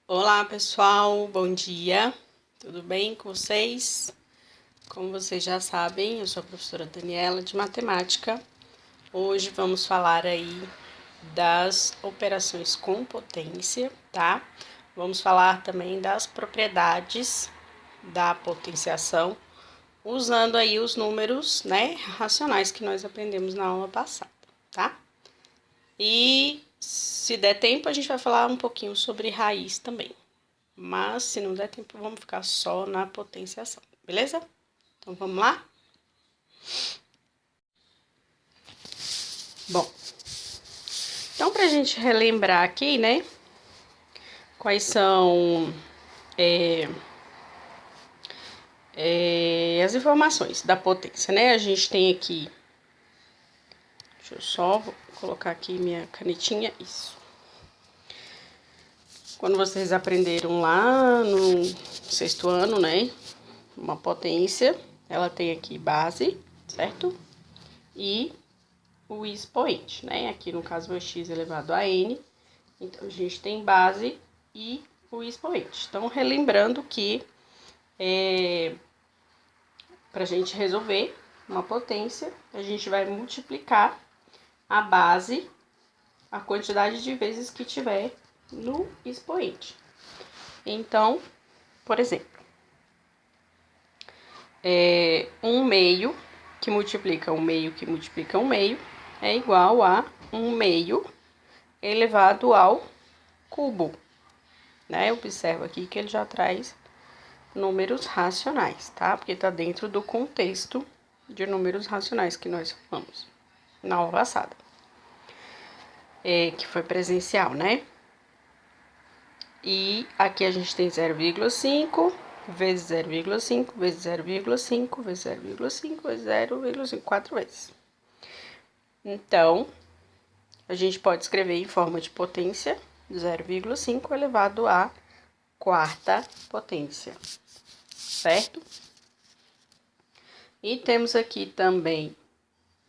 Olá, pessoal, bom dia, tudo bem com vocês? Como vocês já sabem, eu sou a professora Daniela de Matemática. Hoje vamos falar aí das operações com potência, tá? Vamos falar também das propriedades da potenciação, usando aí os números, né, racionais que nós aprendemos na aula passada, tá? E se der tempo, a gente vai falar um pouquinho sobre raiz também. Mas, se não der tempo, vamos ficar só na potenciação, beleza? Então, vamos lá? Bom, então, pra gente relembrar aqui, né? Quais são as informações da potência, né? A gente tem aqui... Deixa eu só colocar aqui minha canetinha. Isso. Quando vocês aprenderam lá no sexto ano, né? Uma potência, ela tem aqui base, certo? E o expoente, né? Aqui no caso é x elevado a n. Então, a gente tem base e o expoente. Então, relembrando que para a gente resolver uma potência, a gente vai multiplicar a base, a quantidade de vezes que tiver no expoente. Então, por exemplo, 1/2 que multiplica 1/2 que multiplica 1/2 é igual a 1/2 elevado ao cubo, né? Observa aqui que ele já traz números racionais, tá? Porque tá dentro do contexto de números racionais que nós falamos na aula passada, que foi presencial, né? E aqui a gente tem 0,5 vezes 0,5 vezes 0,5 vezes 0,5 vezes 0,5, 4 vezes. Então, a gente pode escrever em forma de potência 0,5 elevado à quarta potência, certo? E temos aqui também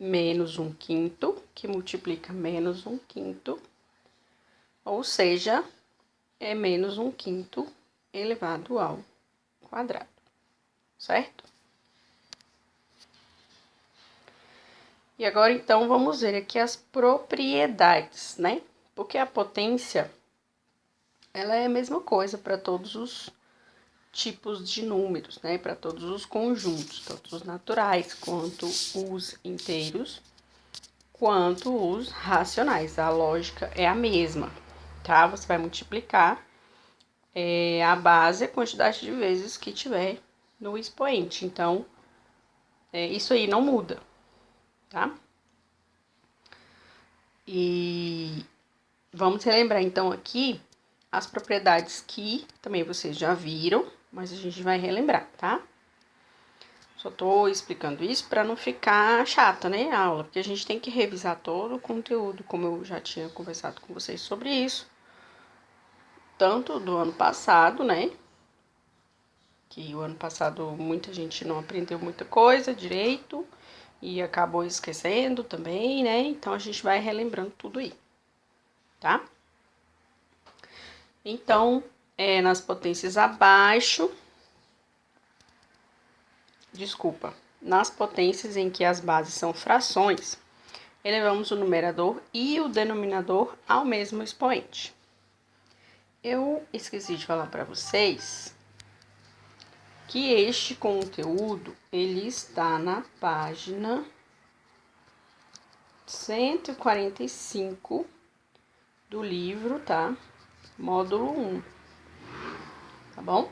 menos 1/5, que multiplica menos 1/5, ou seja, é menos 1/5 elevado ao quadrado, certo? E agora, então, vamos ver aqui as propriedades, né? Porque a potência, ela é a mesma coisa para todos os tipos de números, né? Para todos os conjuntos, tanto os naturais quanto os inteiros, quanto os racionais. A lógica é a mesma, tá? Você vai multiplicar a base, a quantidade de vezes que tiver no expoente. Então, isso aí não muda, tá? E vamos relembrar, então, aqui as propriedades que também vocês já viram, mas a gente vai relembrar, tá? Só tô explicando isso para não ficar chata, né, a aula, porque a gente tem que revisar todo o conteúdo, como eu já tinha conversado com vocês sobre isso, tanto do ano passado, né, que o ano passado muita gente não aprendeu muita coisa direito e acabou esquecendo também, né, então a gente vai relembrando tudo aí, tá? Então, nas potências abaixo, nas potências em que as bases são frações, elevamos o numerador e o denominador ao mesmo expoente. Eu esqueci de falar para vocês que este conteúdo, ele está na página 145 do livro, tá? Módulo 1, tá bom?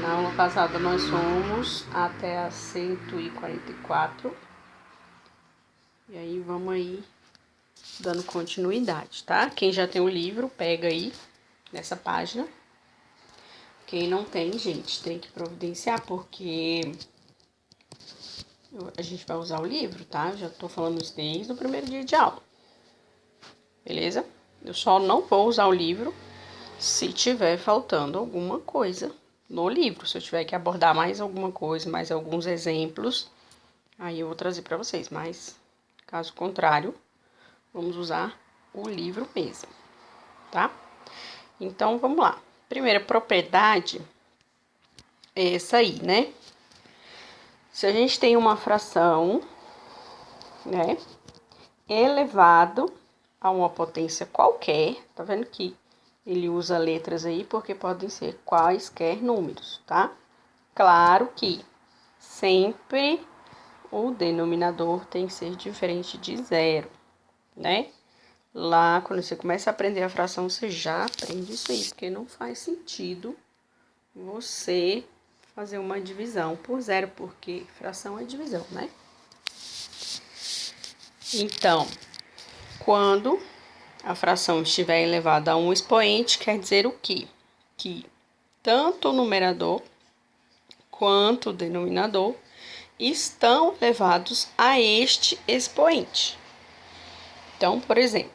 Na aula passada nós fomos até a 144. E aí, vamos aí dando continuidade, tá? Quem já tem o livro, pega aí nessa página. Quem não tem, gente, tem que providenciar, porque a gente vai usar o livro, tá? Eu já tô falando isso desde o primeiro dia de aula. Beleza? Eu só não vou usar o livro se tiver faltando alguma coisa no livro. Se eu tiver que abordar mais alguma coisa, mais alguns exemplos, aí eu vou trazer para vocês. Mas, caso contrário, vamos usar o livro mesmo. tá? Então, vamos lá. Primeira propriedade é essa aí, né? Se a gente tem uma fração, né, elevado a uma potência qualquer, tá vendo que ele usa letras aí porque podem ser quaisquer números, tá? Claro que sempre o denominador tem que ser diferente de zero, né? Lá, quando você começa a aprender a fração, você já aprende isso aí, porque não faz sentido você fazer uma divisão por zero, porque fração é divisão, né? Então, quando a fração estiver elevada a um expoente, quer dizer o quê? Que tanto o numerador quanto o denominador estão elevados a este expoente. Então, por exemplo,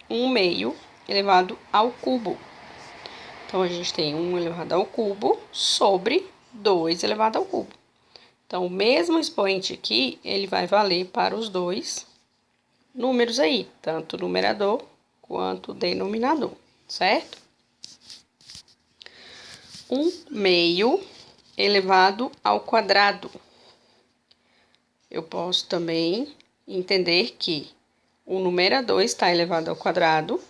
1/2 elevado ao cubo. Então, a gente tem 1 elevado ao cubo sobre 2 elevado ao cubo. Então, o mesmo expoente aqui, ele vai valer para os dois números aí, tanto o numerador quanto o denominador, certo? 1/2 elevado ao quadrado. Eu posso também entender que o numerador está elevado ao quadrado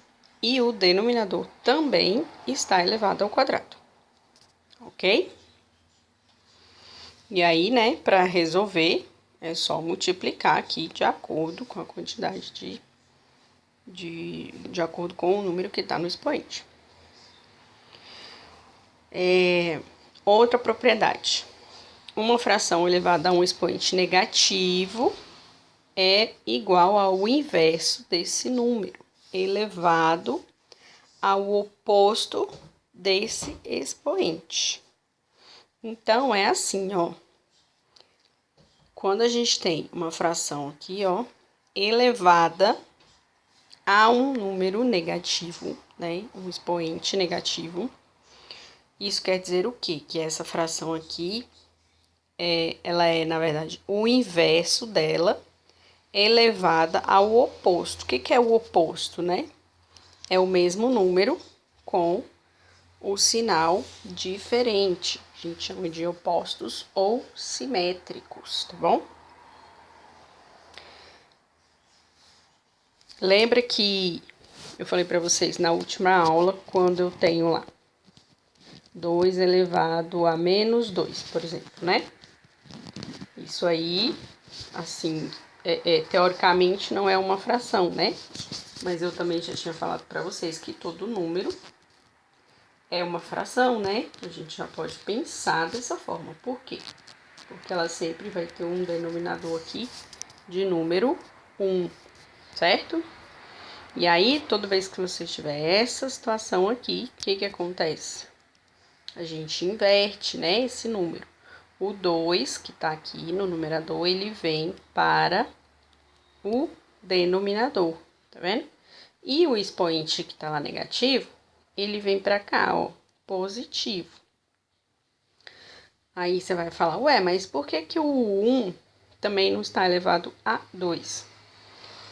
e o denominador também está elevado ao quadrado, ok? E aí, né, para resolver, é só multiplicar aqui de acordo com a quantidade de acordo com o número que está no expoente. Outra propriedade. Uma fração elevada a um expoente negativo é igual ao inverso desse número, elevado ao oposto desse expoente. Então, é assim, ó. Quando a gente tem uma fração aqui, ó, elevada a um número negativo, né, um expoente negativo, isso quer dizer o quê? Que essa fração aqui, ela é, na verdade, o inverso dela, elevada ao oposto. O que é o oposto, né? É o mesmo número com o sinal diferente. A gente chama de opostos ou simétricos, tá bom? Lembra que eu falei para vocês na última aula, quando eu tenho lá 2 elevado a menos 2, por exemplo, né? Isso aí, assim, teoricamente não é uma fração, né? Mas eu também já tinha falado para vocês que todo número é uma fração, né? A gente já pode pensar dessa forma. Por quê? Porque ela sempre vai ter um denominador aqui de número 1, certo? E aí, toda vez que você tiver essa situação aqui, o que acontece? A gente inverte, né, esse número. O 2, que tá aqui no numerador, ele vem para o denominador, tá vendo? E o expoente que tá lá negativo, ele vem para cá, ó, positivo. Aí você vai falar, ué, mas por que que o 1 também não está elevado a 2?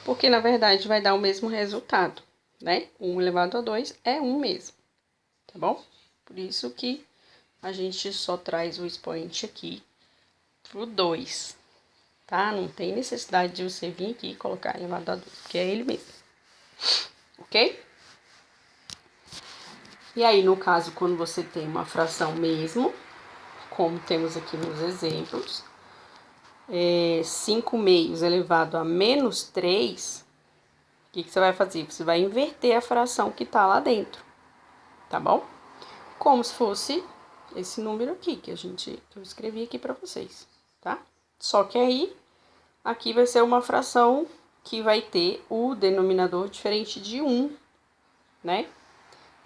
Porque, na verdade, vai dar o mesmo resultado, né? 1 elevado a 2 é 1 mesmo, tá bom? Por isso que a gente só traz o expoente aqui pro 2, tá? Não tem necessidade de você vir aqui e colocar elevado a 2, porque é ele mesmo, ok? E aí, no caso, quando você tem uma fração mesmo, como temos aqui nos exemplos, 5/2 elevado a menos 3, o que você vai fazer? Você vai inverter a fração que tá lá dentro, tá bom? Como se fosse esse número aqui que eu escrevi aqui para vocês, tá? Só que aí, aqui vai ser uma fração que vai ter o denominador diferente de 1, né?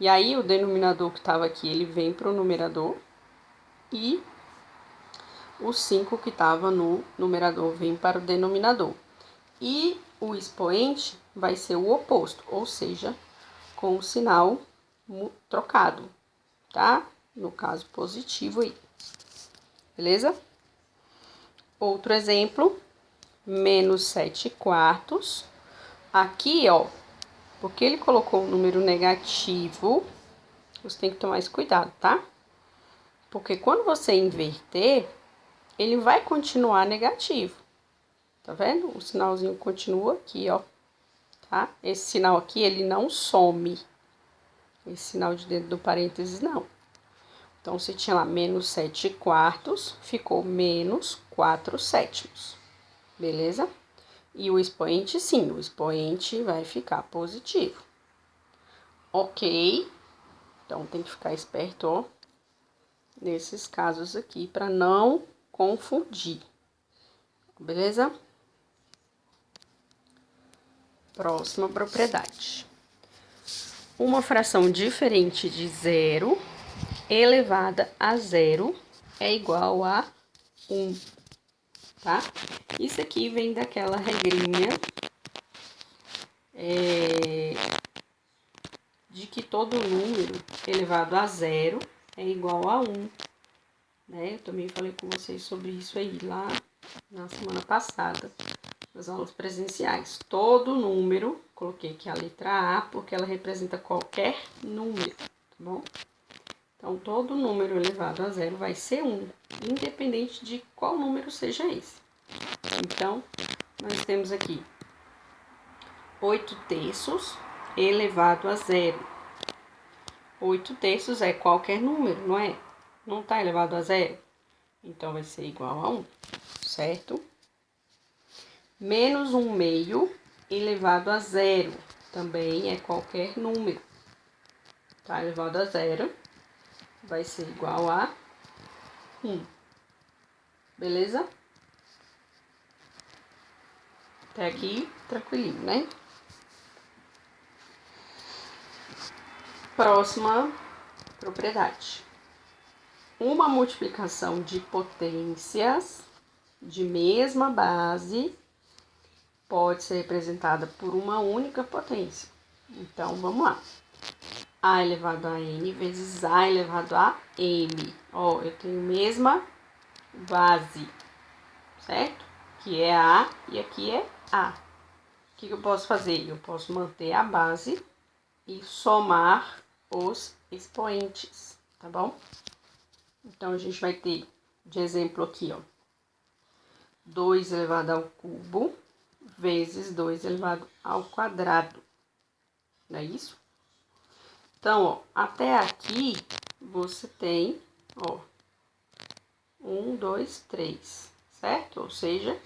E aí, o denominador que estava aqui, ele vem para o numerador e o 5 que estava no numerador vem para o denominador. E o expoente vai ser o oposto, ou seja, com o sinal trocado, tá? No caso positivo aí, beleza? Outro exemplo, menos 7/4. Aqui, ó, Porque ele colocou um número negativo, você tem que tomar esse cuidado, tá? Porque quando você inverter, ele vai continuar negativo. Tá vendo? O sinalzinho continua aqui, ó. Tá? Esse sinal aqui, ele não some. Esse sinal de dentro do parênteses, não. Então, se tinha lá menos 7 quartos, ficou menos 4 sétimos. Beleza? E o expoente, sim, o expoente vai ficar positivo. Ok? Então, tem que ficar esperto, ó, nesses casos aqui, para não confundir. Beleza? Próxima propriedade. Uma fração diferente de zero elevada a zero é igual a 1, tá? Isso aqui vem daquela regrinha de que todo número elevado a zero é igual a 1, né? Eu também falei com vocês sobre isso aí lá na semana passada, nas aulas presenciais. Todo número, coloquei aqui a letra A, porque ela representa qualquer número, tá bom? Então, todo número elevado a zero vai ser 1, independente de qual número seja esse. Então, nós temos aqui 8 terços elevado a zero. 8 terços é qualquer número, não é? Não está elevado a zero. Então, vai ser igual a 1, certo? Menos 1 meio elevado a zero. Também é qualquer número. Tá elevado a zero. Vai ser igual a 1. Beleza? Até aqui, tranquilinho, né? Próxima propriedade. Uma multiplicação de potências de mesma base pode ser representada por uma única potência. Então, vamos lá. A elevado a n vezes a elevado a m. Ó, eu tenho mesma base, certo? Que é a e aqui é a. O que eu posso fazer? Eu posso manter a base e somar os expoentes, tá bom? Então, a gente vai ter, de exemplo aqui, ó, 2 elevado ao cubo vezes 2 elevado ao quadrado, não é isso? Então, ó, até aqui, você tem, ó, 1, 2, 3, certo? Ou seja,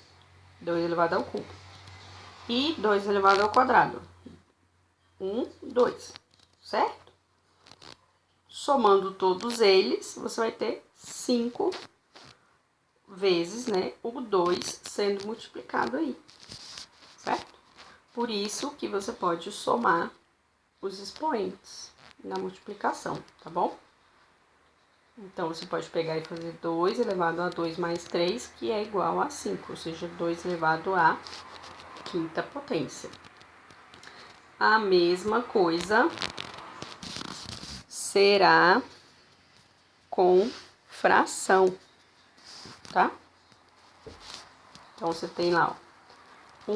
2 elevado ao cubo. E 2 elevado ao quadrado. 1, 2, certo? Somando todos eles, você vai ter 5 vezes, né, o 2 sendo multiplicado aí, certo? Por isso que você pode somar os expoentes na multiplicação, tá bom? Então, você pode pegar e fazer 2 elevado a 2 mais 3, que é igual a 5, ou seja, 2 elevado a quinta potência. A mesma coisa será com fração, tá? Então, você tem lá, ó,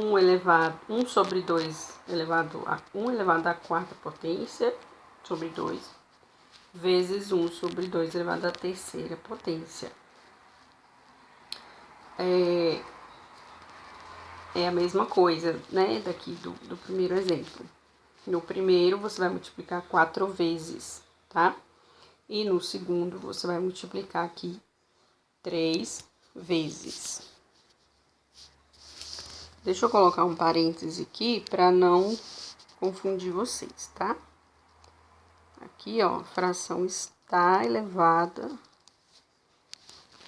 1 sobre 2 elevado a 1 elevado à quarta potência sobre 2, vezes 1 sobre 2 elevado à terceira potência. É a mesma coisa, né, daqui do primeiro exemplo. No primeiro, você vai multiplicar 4 vezes, tá? E no segundo, você vai multiplicar aqui 3 vezes. Deixa eu colocar um parêntese aqui para não confundir vocês, tá? Aqui, ó, a fração está elevada.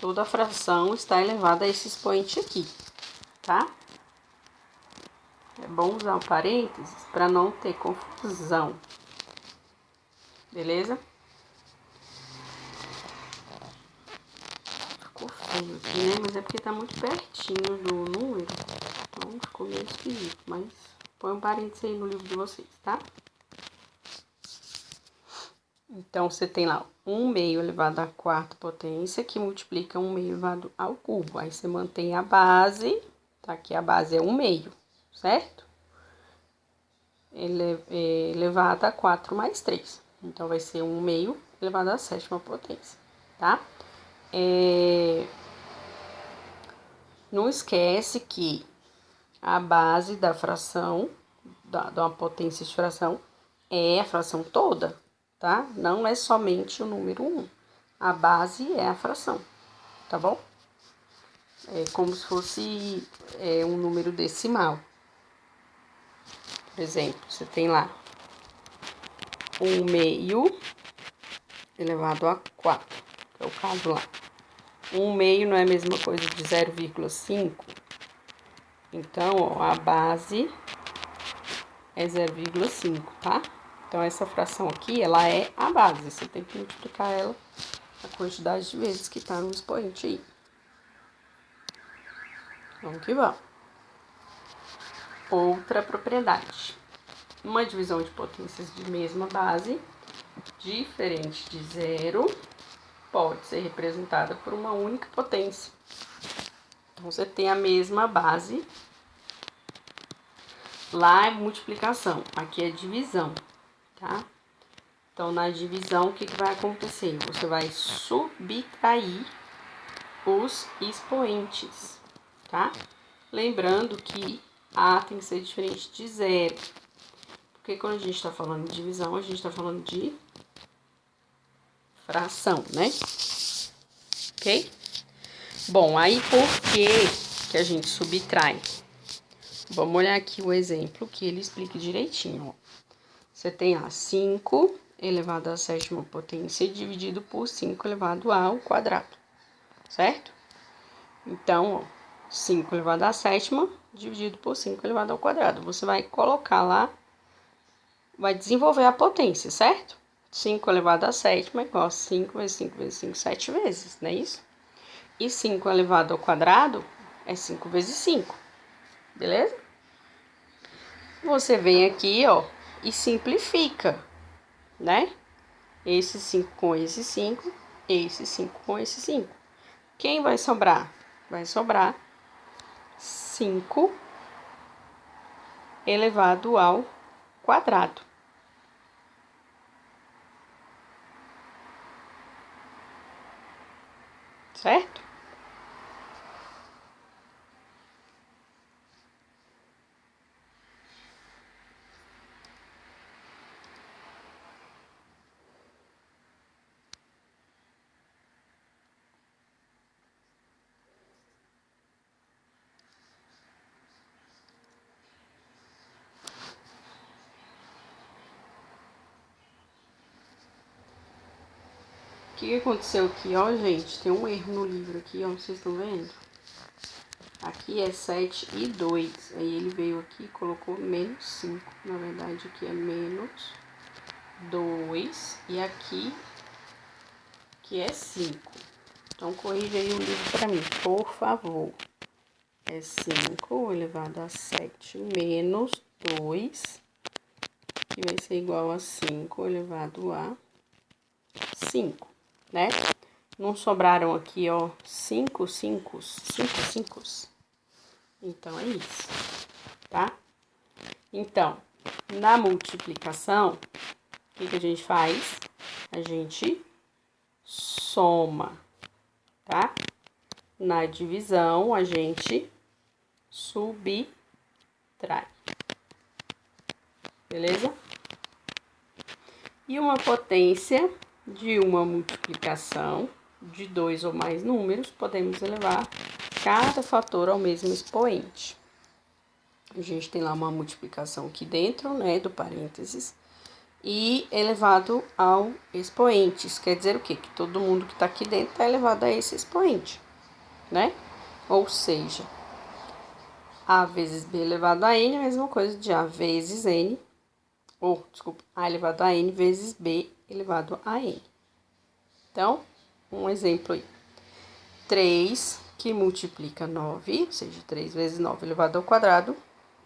Toda a fração está elevada a esse expoente aqui, tá? É bom usar um parênteses para não ter confusão. Beleza? Ficou feio aqui, né? Mas é porque tá muito pertinho do número. Então ficou meio esquisito. Mas põe um parênteses aí no livro de vocês, tá? Então, você tem lá 1 meio elevado à quarta potência, que multiplica 1 meio elevado ao cubo. Aí, você mantém a base, tá? Aqui a base é 1 meio, certo? elevado a 4 mais 3. Então, vai ser 1 meio elevado à sétima potência, tá? Não esquece que a base da fração, de uma potência de fração, é a fração toda, tá? Não é somente o número 1. A base é a fração, tá bom? É como se fosse um número decimal. Por exemplo, você tem lá 1 meio elevado a 4, que é o caso lá. 1 meio não é a mesma coisa de 0,5? Então, ó, a base é 0,5, tá? Então, essa fração aqui, ela é a base. Você tem que multiplicar ela a quantidade de vezes que tá no expoente aí. Vamos que vamos. Outra propriedade. Uma divisão de potências de mesma base, diferente de zero, pode ser representada por uma única potência. Então, você tem a mesma base. Lá é multiplicação, aqui é divisão, tá? Então, na divisão, o que vai acontecer? Você vai subtrair os expoentes, tá? Lembrando que A tem que ser diferente de zero. Porque quando a gente está falando de divisão, a gente está falando de fração, né? Ok? Bom, aí por que a gente subtrai? Vamos olhar aqui o exemplo que ele explica direitinho, ó. Você tem a 5 elevado à sétima potência dividido por 5 elevado ao quadrado, certo? Então, ó, 5 elevado à sétima dividido por 5 elevado ao quadrado. Você vai colocar lá, vai desenvolver a potência, certo? 5 elevado à sétima é igual a 5 vezes 5 vezes 5, 7 vezes, não é isso? E 5 elevado ao quadrado é 5 vezes 5, beleza? Você vem aqui, ó, e simplifica, né? Esse 5 com esse 5, esse 5 com esse 5. Quem vai sobrar? Vai sobrar 5 elevado ao quadrado. Certo? O que aconteceu aqui, ó, gente? Tem um erro no livro aqui, ó, vocês estão vendo? Aqui é 7 e 2. Aí ele veio aqui e colocou menos 5. Na verdade, aqui é menos 2. E aqui que é 5. Então, corrija aí o livro para mim, por favor. É 5 elevado a 7 menos 2, que vai ser igual a 5 elevado a 5, né? Não sobraram aqui, ó, 5 5. Então, é isso, tá? Então, na multiplicação, o que a gente faz? A gente soma, tá? Na divisão, a gente subtrai. Beleza? E uma potência de uma multiplicação de 2 ou mais números, podemos elevar cada fator ao mesmo expoente. A gente tem lá uma multiplicação aqui dentro, né, do parênteses, e elevado ao expoente. Isso quer dizer o quê? Que todo mundo que está aqui dentro está elevado a esse expoente, né? Ou seja, A vezes B elevado a N é a mesma coisa de A vezes N, ou, desculpa, A elevado a N vezes B elevado a N. Então, um exemplo aí. 3 que multiplica 9, ou seja, 3 vezes 9 elevado ao quadrado,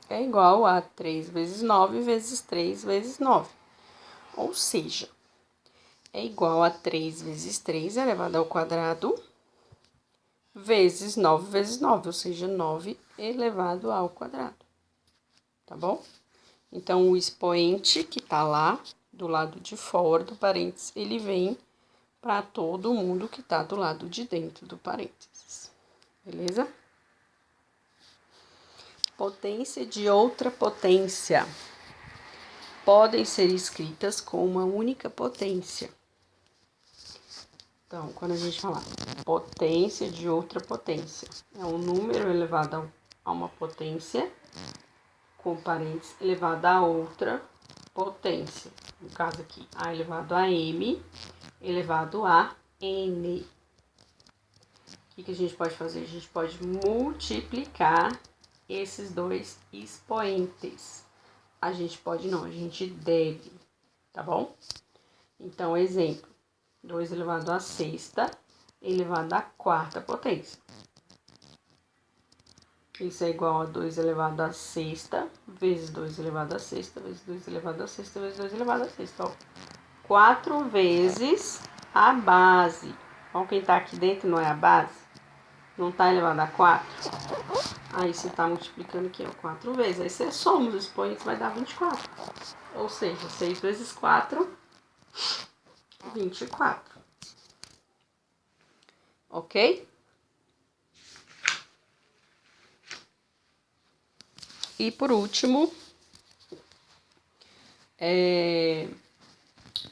é igual a 3 vezes 9 vezes 3 vezes 9. Ou seja, é igual a 3 vezes 3 elevado ao quadrado vezes 9 vezes 9, ou seja, 9 elevado ao quadrado. Tá bom? Então, o expoente que tá lá do lado de fora do parênteses, ele vem para todo mundo que tá do lado de dentro do parênteses. Beleza? Potência de outra potência podem ser escritas com uma única potência. Então, quando a gente fala potência de outra potência, é um número elevado a uma potência, com parênteses, elevado a outra potência. No caso aqui, A elevado a M, elevado a N. O que a gente pode fazer? A gente pode multiplicar esses dois expoentes. A gente pode não, a gente deve, tá bom? Então, exemplo, 2 elevado a sexta elevado à quarta potência. Isso é igual a 2 elevado a sexta vezes 2 elevado a sexta vezes 2 elevado a sexta vezes 2 elevado a sexta. Ó, 4 vezes a base. Ó, quem tá aqui dentro não é a base? Não tá elevado a 4? Aí você tá multiplicando aqui, ó, 4 vezes. Aí você soma os expoentes, vai dar 24. Ou seja, 6 vezes 4, 24. Ok? E por último,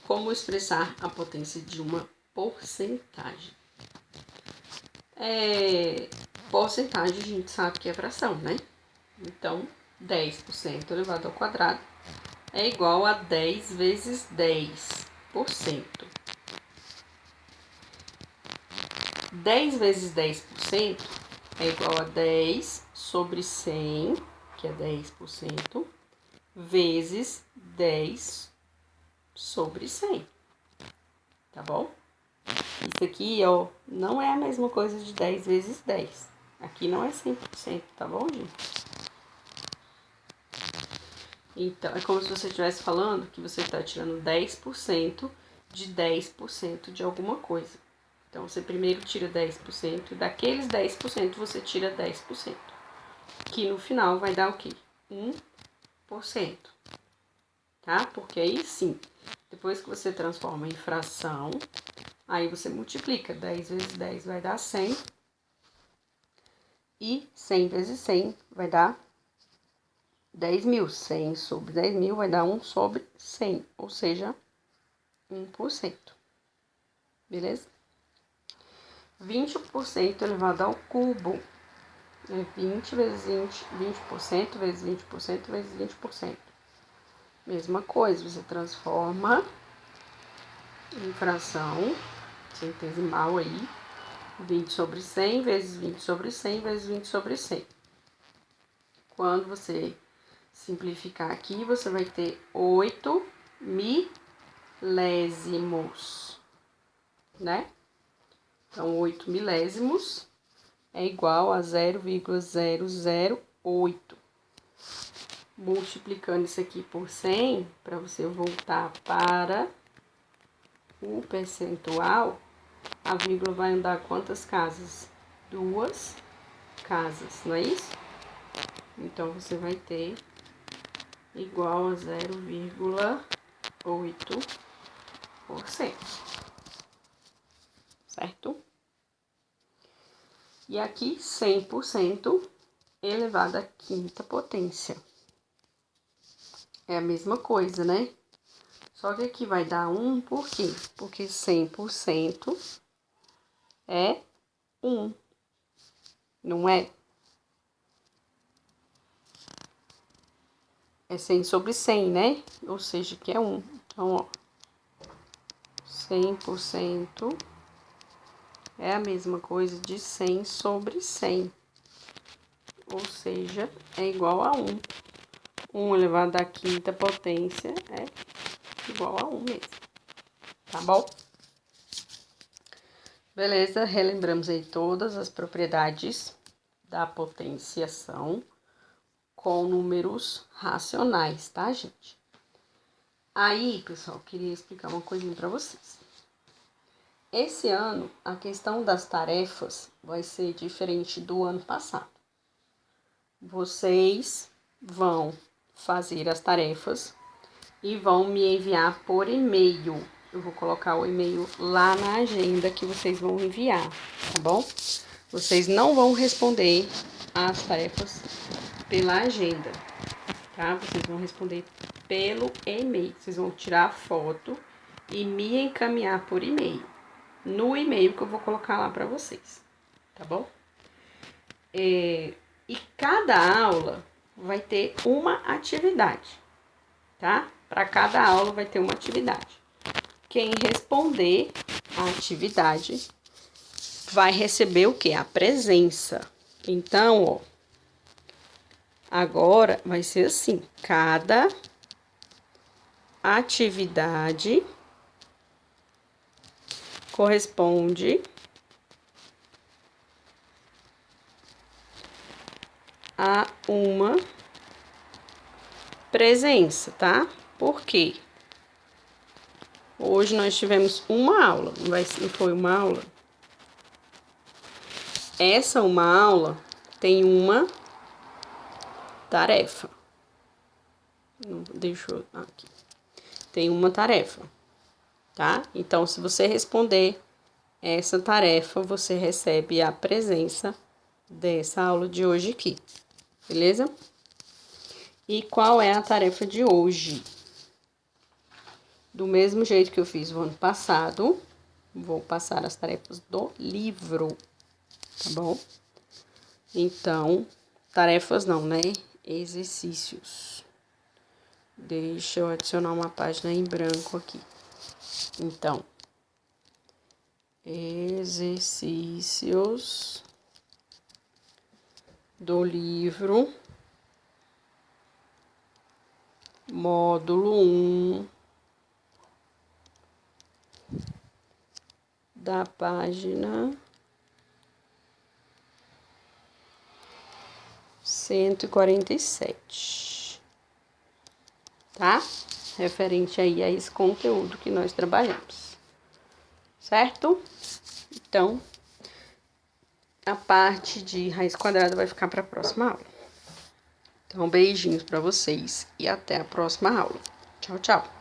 como expressar a potência de uma porcentagem? Porcentagem a gente sabe que é fração, né? Então, 10% elevado ao quadrado é igual a 10 vezes 10%. 10 vezes 10% é igual a 10 sobre 100, que é 10%, vezes 10 sobre 100, tá bom? Isso aqui, ó, não é a mesma coisa de 10 vezes 10. Aqui não é 100%, tá bom, gente? Então, é como se você estivesse falando que você está tirando 10% de 10% de alguma coisa. Então, você primeiro tira 10%, e daqueles 10% você tira 10%. Que no final vai dar o quê? 1%. Tá? Porque aí sim, depois que você transforma em fração, aí você multiplica. 10 vezes 10 vai dar 100. E 100 vezes 100 vai dar 10.000. 100 sobre 10.000 vai dar 1 sobre 100, ou seja, 1%. Beleza? 20% elevado ao cubo. É 20 vezes 20% vezes 20% vezes 20%. Mesma coisa, você transforma em fração centesimal aí. 20 sobre 100 vezes 20 sobre 100 vezes 20 sobre 100. Quando você simplificar aqui, você vai ter 8 milésimos, né? Então, 8 milésimos é igual a 0,008. Multiplicando isso aqui por 100, para você voltar para o percentual, a vírgula vai andar quantas casas? 2 casas, não é isso? Então, você vai ter igual a 0,8%. Certo? E aqui, 100% elevado à quinta potência. É a mesma coisa, né? Só que aqui vai dar 1, por quê? Porque 100% é 1, não é? É 100 sobre 100, né? Ou seja, que é 1. Então, ó, 100% é a mesma coisa de 100 sobre 100. Ou seja, é igual a 1. 1 elevado à quinta potência é igual a 1 mesmo. Tá bom? Beleza, relembramos aí todas as propriedades da potenciação com números racionais, tá, gente? Aí, pessoal, queria explicar uma coisinha para vocês. Esse ano, a questão das tarefas vai ser diferente do ano passado. Vocês vão fazer as tarefas e vão me enviar por e-mail. Eu vou colocar o e-mail lá na agenda que vocês vão enviar, tá bom? Vocês não vão responder as tarefas pela agenda, tá? Vocês vão responder pelo e-mail. Vocês vão tirar a foto e me encaminhar por e-mail. No e-mail que eu vou colocar lá pra vocês, tá bom? E cada aula vai ter uma atividade, tá? Para cada aula vai ter uma atividade. Quem responder a atividade vai receber o quê? A presença. Então, ó, agora vai ser assim, cada atividade corresponde a uma presença, tá? Por quê? Hoje nós tivemos uma aula, não foi uma aula? Essa uma aula tem uma tarefa. Deixa eu aqui. Tem uma tarefa, tá? Então, se você responder essa tarefa, você recebe a presença dessa aula de hoje aqui, beleza? E qual é a tarefa de hoje? Do mesmo jeito que eu fiz o ano passado, vou passar as tarefas do livro, tá bom? Então, tarefas não, né? Exercícios. Deixa eu adicionar uma página em branco aqui. Então, exercícios do livro, módulo 1, da página 147, tá? Referente aí a esse conteúdo que nós trabalhamos, certo? Então, a parte de raiz quadrada vai ficar para a próxima aula. Então, beijinhos para vocês e até a próxima aula. Tchau, tchau!